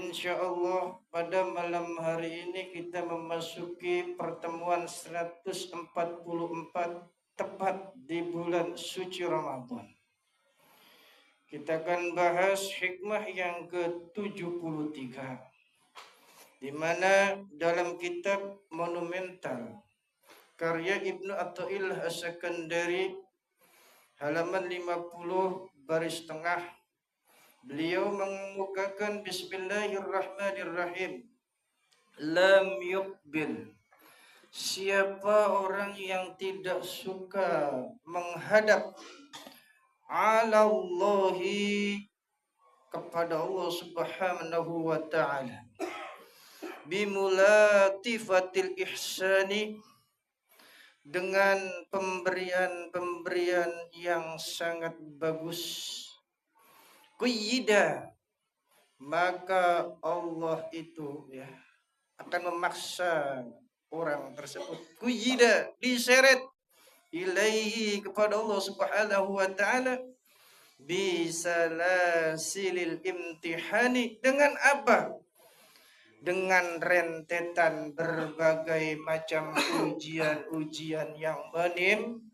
Insya Allah pada malam hari ini kita memasuki pertemuan 144 tepat di bulan suci Ramadan. Kita akan bahas hikmah yang ke-73, di mana dalam kitab monumental karya Ibnu Athaillah As-Sakandari halaman 50 baris tengah, beliau mengemukakan Bismillahirrahmanirrahim. Lam yuqbil, siapa orang yang tidak suka menghadap ala Allahi, kepada Allah Subhanahu wa ta'ala, bimulatifatil ihsani, dengan pemberian-pemberian yang sangat bagus, quyida, maka Allah itu akan memaksa orang tersebut, quyida, diseret, ilaihi, kepada Allah Subhanahu wa ta'ala, bisalasilil imtihani, dengan apa? Dengan rentetan berbagai macam ujian-ujian yang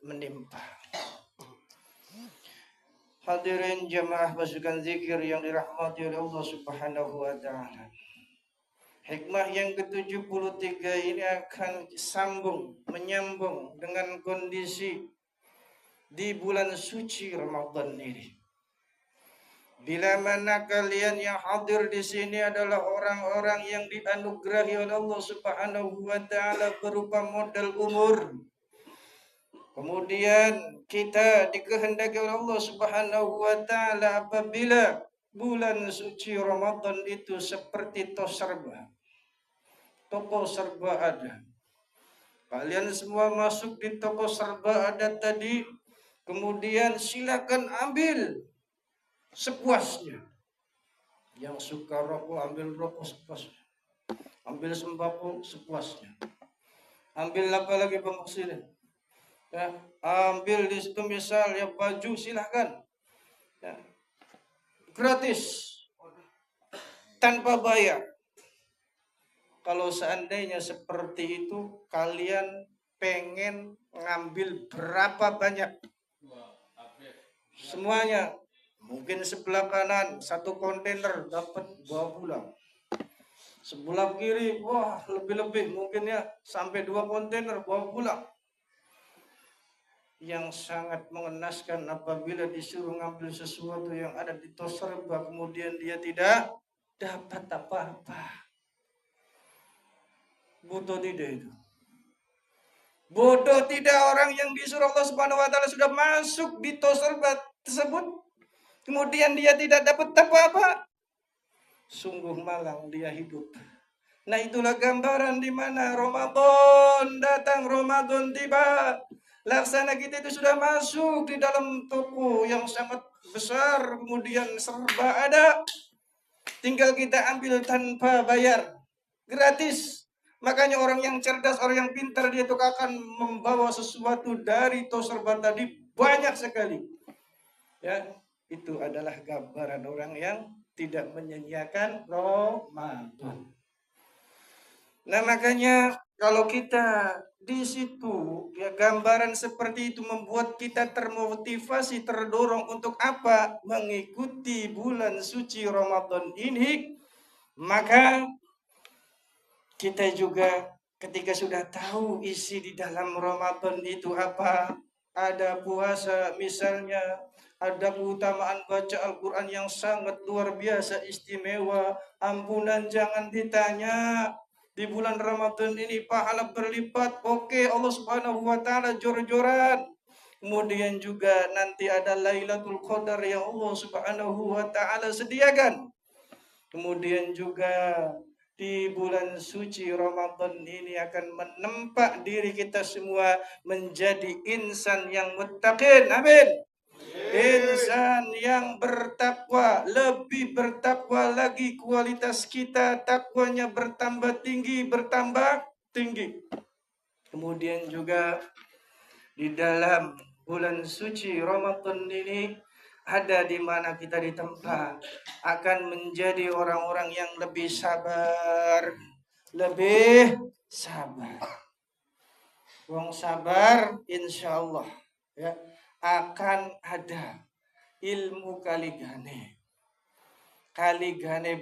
menimpa. Hadirin jamaah pasukan zikir yang dirahmati oleh Allah Subhanahu wa ta'ala, hikmah yang ke-73 ini akan menyambung dengan kondisi di bulan suci Ramadan ini. Bila mana kalian yang hadir di sini adalah orang-orang yang dianugerahi oleh Allah Subhanahu wa ta'ala berupa modal umur, kemudian kita dikehendaki oleh Allah Subhanahu wa ta'ala apabila bulan suci Ramadan itu seperti toko serba ada. Kalian semua masuk di toko serba ada tadi, kemudian silakan ambil sepuasnya. Yang suka rokok ambil rokok sepuasnya, ambil sembako sepuasnya, ambil apa lagi Bang sini ya, ambil di situ misal ya baju, silahkan ya, gratis tanpa bayar. Kalau seandainya seperti itu, kalian pengen ngambil berapa banyak? Semuanya. Mungkin sebelah kanan satu kontainer dapat 2 bulan. Sebelah kiri, wah lebih-lebih, mungkin ya sampai 2 kontainer 2 bulan. Yang sangat mengenaskan apabila disuruh ngambil sesuatu yang ada di tos serba, kemudian dia tidak dapat apa-apa. Bodoh tidak itu? Bodoh tidak orang yang disuruh Allah Subhanahu wa ta'ala sudah masuk di tos serba tersebut, kemudian dia tidak dapat apa-apa. Sungguh malang dia hidup. Nah, itulah gambaran di mana Ramadan datang, Ramadan tiba. Laksana kita itu sudah masuk di dalam toko yang sangat besar, kemudian serba ada. Tinggal kita ambil tanpa bayar, gratis. Makanya orang yang cerdas, orang yang pintar, dia itu akan membawa sesuatu dari toko serba tadi banyak sekali. Ya, itu adalah gambaran orang yang tidak menyia-nyiakan Ramadan. Nah, makanya kalau kita di situ, ya gambaran seperti itu membuat kita termotivasi, terdorong untuk apa? Mengikuti bulan suci Ramadan ini. Maka kita juga ketika sudah tahu isi di dalam Ramadan itu apa, ada puasa misalnya, ada keutamaan baca Al-Quran yang sangat luar biasa istimewa, ampunan jangan ditanya. Di bulan Ramadan ini pahala berlipat. Oke, Allah Subhanahu wa ta'ala jor-joran. Kemudian juga nanti ada Lailatul Qadar yang Allah Subhanahu wa ta'ala sediakan. Kemudian juga di bulan suci Ramadan ini akan menempa diri kita semua menjadi insan yang muttaqin. Amin. Insan yang bertakwa, lebih bertakwa lagi kualitas kita, takwanya bertambah tinggi. Kemudian juga di dalam bulan suci Ramadan ini ada di mana kita ditempa, akan menjadi orang-orang yang lebih sabar, lebih sabar. Wong sabar insya Allah ya akan ada ilmu kaligane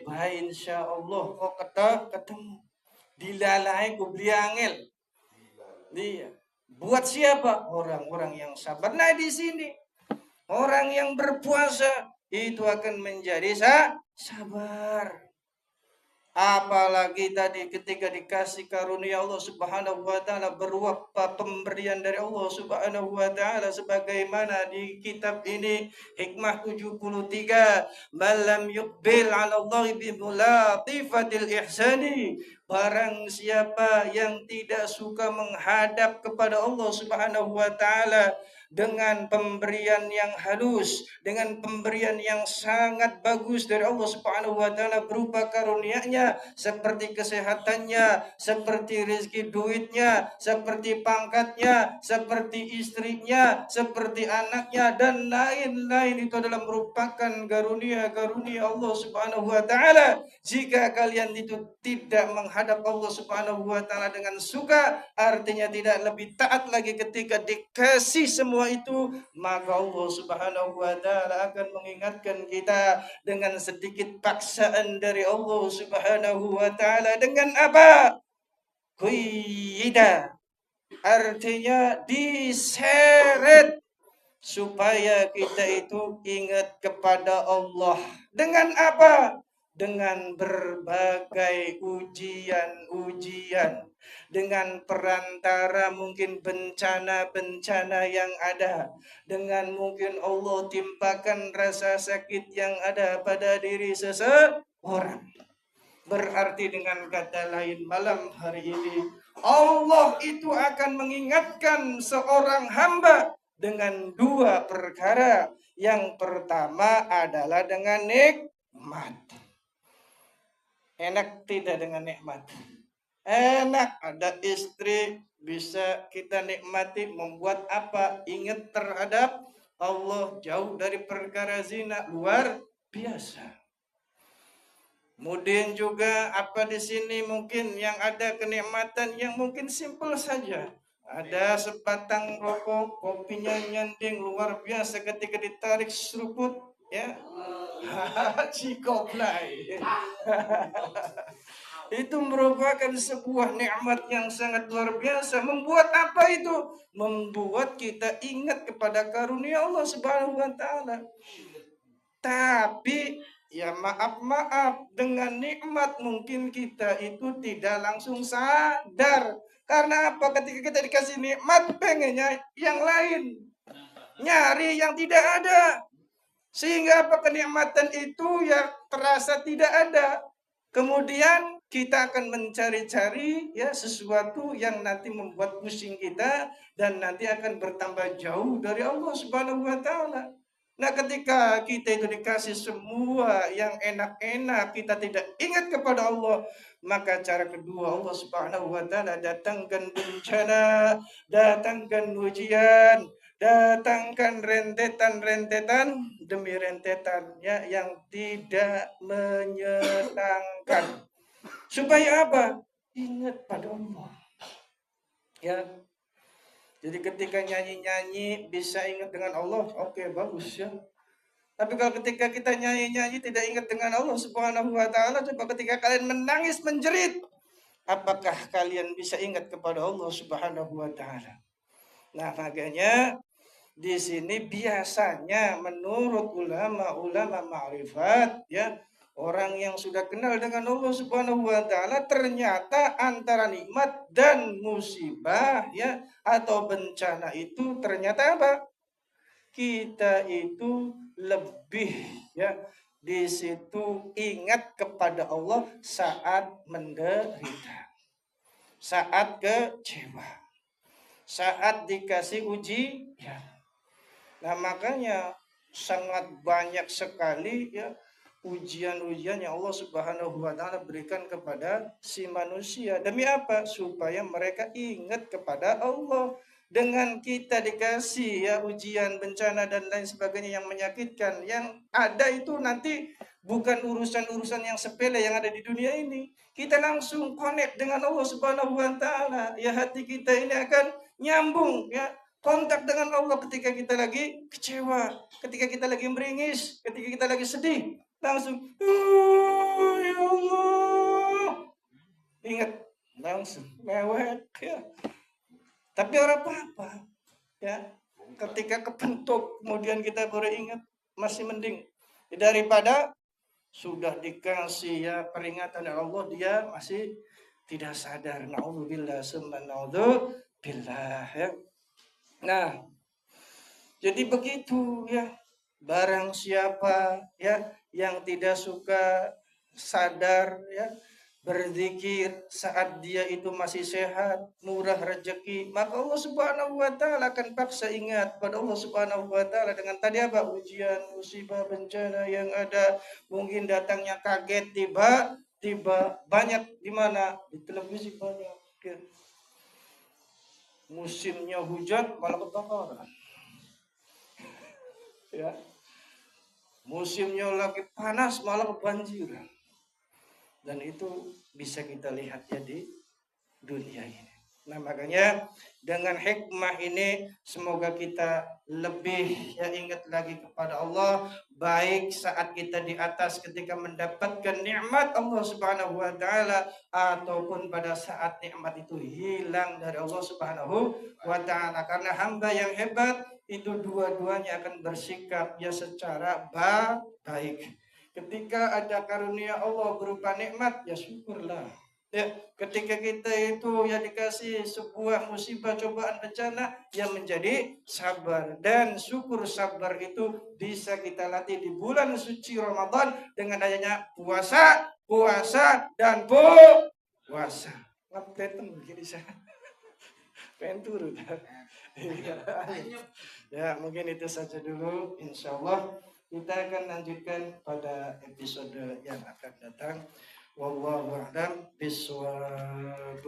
baik insya Allah kok ketemu dilalai kubli angel dia buat siapa orang-orang yang sabar. Nah di sini orang yang berpuasa itu akan menjadi sabar. Apalagi tadi ketika dikasih karunia Allah Subhanahu wa taala berupa pemberian dari Allah Subhanahu wa taala sebagaimana di kitab ini hikmah 73 malam yuqbil 'ala Allah bi mulatifatil ihsani, barang siapa yang tidak suka menghadap kepada Allah Subhanahu wa taala dengan pemberian yang halus, dengan pemberian yang sangat bagus dari Allah Subhanahu wa taala berupa karunia-Nya, seperti kesehatannya, seperti rezeki duitnya, seperti pangkatnya, seperti istrinya, seperti anaknya dan lain-lain. Itu adalah merupakan karunia-karunia Allah Subhanahu wa taala. Jika kalian itu tidak menghadap Allah Subhanahu wa taala dengan suka, artinya tidak lebih taat lagi ketika dikasih semua itu, maka Allah Subhanahu wa taala akan mengingatkan kita dengan sedikit paksaan dari Allah Subhanahu wa taala dengan apa? Quyida. Artinya diseret supaya kita itu ingat kepada Allah. Dengan apa? Dengan berbagai ujian-ujian, dengan perantara mungkin bencana-bencana yang ada, dengan mungkin Allah timpakan rasa sakit yang ada pada diri seseorang. Berarti dengan kata lain malam hari ini Allah itu akan mengingatkan seorang hamba dengan dua perkara. Yang pertama adalah dengan nikmat. Enak tidak dengan nikmat? Enak ada istri bisa kita nikmati, membuat apa? Ingat terhadap Allah, jauh dari perkara zina, luar biasa. Kemudian juga apa di sini mungkin yang ada kenikmatan yang mungkin simpel saja. Ada sebatang rokok, kopinya nyanding luar biasa ketika ditarik seruput ya. Cikoplay. Itu merupakan sebuah nikmat yang sangat luar biasa. Membuat apa itu? Membuat kita ingat kepada karunia Allah Subhanahu wa taala. Tapi ya maaf dengan nikmat mungkin kita itu tidak langsung sadar. Karena apa? Ketika kita dikasih nikmat pengennya yang lain. Nyari yang tidak ada. Sehingga apa? Kenikmatan itu ya terasa tidak ada. Kemudian kita akan mencari-cari ya sesuatu yang nanti membuat pusing kita dan nanti akan bertambah jauh dari Allah Subhanahu wa taala. Nah, ketika kita itu dikasih semua yang enak-enak, kita tidak ingat kepada Allah, maka cara kedua Allah Subhanahu wa taala datangkan bencana, datangkan ujian, datangkan rentetan-rentetan demi rentetannya yang tidak menyenangkan. Supaya apa? Ingat pada Allah. Ya. Jadi ketika nyanyi-nyanyi bisa ingat dengan Allah, oke, bagus ya. Tapi kalau ketika kita nyanyi-nyanyi tidak ingat dengan Allah Subhanahu wa taala, coba ketika kalian menangis menjerit, apakah kalian bisa ingat kepada Allah Subhanahu wa taala? Nah, makanya di sini biasanya menurut ulama-ulama ma'rifat ya, orang yang sudah kenal dengan Allah Subhanahu wa taala ternyata antara nikmat dan musibah ya atau bencana itu ternyata apa? Kita itu lebih ya di situ ingat kepada Allah saat menderita, saat kecewa, saat dikasih ujian. Nah, makanya sangat banyak sekali ya ujian-ujian yang Allah Subhanahu wa taala berikan kepada si manusia. Demi apa? Supaya mereka ingat kepada Allah. dengan kita dikasih ya ujian, bencana dan lain sebagainya yang menyakitkan, yang ada itu nanti bukan urusan-urusan yang sepele yang ada di dunia ini. Kita langsung connect dengan Allah Subhanahu wa taala. Ya, hati kita ini akan nyambung ya, kontak dengan Allah ketika kita lagi kecewa, ketika kita lagi meringis, ketika kita lagi sedih, langsung "Oh, ya Allah." Ingat, langsung mewek ya. Tapi orang apa-apa ya. Ketika kepentuk kemudian kita baru ingat, masih mending daripada sudah dikasih ya peringatan oleh Allah dia masih tidak sadar. Naudzubillah summa naudzubillah ya. Nah, jadi begitu ya. Barang siapa ya yang tidak suka sadar ya, berzikir saat dia itu masih sehat, murah rezeki, maka Allah Subhanahu wa taala akan paksa ingat pada Allah Subhanahu wa taala dengan tadi apa? Ujian, musibah, bencana yang ada, mungkin datangnya kaget tiba banyak di mana? Di televisi banyak. Ya. Musimnya hujan malah kebakaran. Ya. Musimnya lagi panas malah kebanjiran. Dan itu bisa kita lihat ya di dunia ini. Nah, makanya dengan hikmah ini semoga kita lebih ya ingat lagi kepada Allah, baik saat kita di atas ketika mendapatkan nikmat Allah Subhanahu wa taala ataupun pada saat nikmat itu hilang dari Allah Subhanahu wa taala. Karena hamba yang hebat itu dua-duanya akan bersikap ya secara baik. Ketika ada karunia Allah berupa nikmat, ya syukurlah. Ya, ketika kita itu ya dikasih sebuah musibah, cobaan, bencana, yang menjadi sabar. Dan syukur sabar itu bisa kita latih di bulan suci Ramadan dengan adanya puasa, dan puasa. Ngapain begini saya? Pengen turun. Ya, mungkin itu saja dulu. Insya Allah kita akan lanjutkan pada episode yang akan datang. Wallahu a'lam bishawab.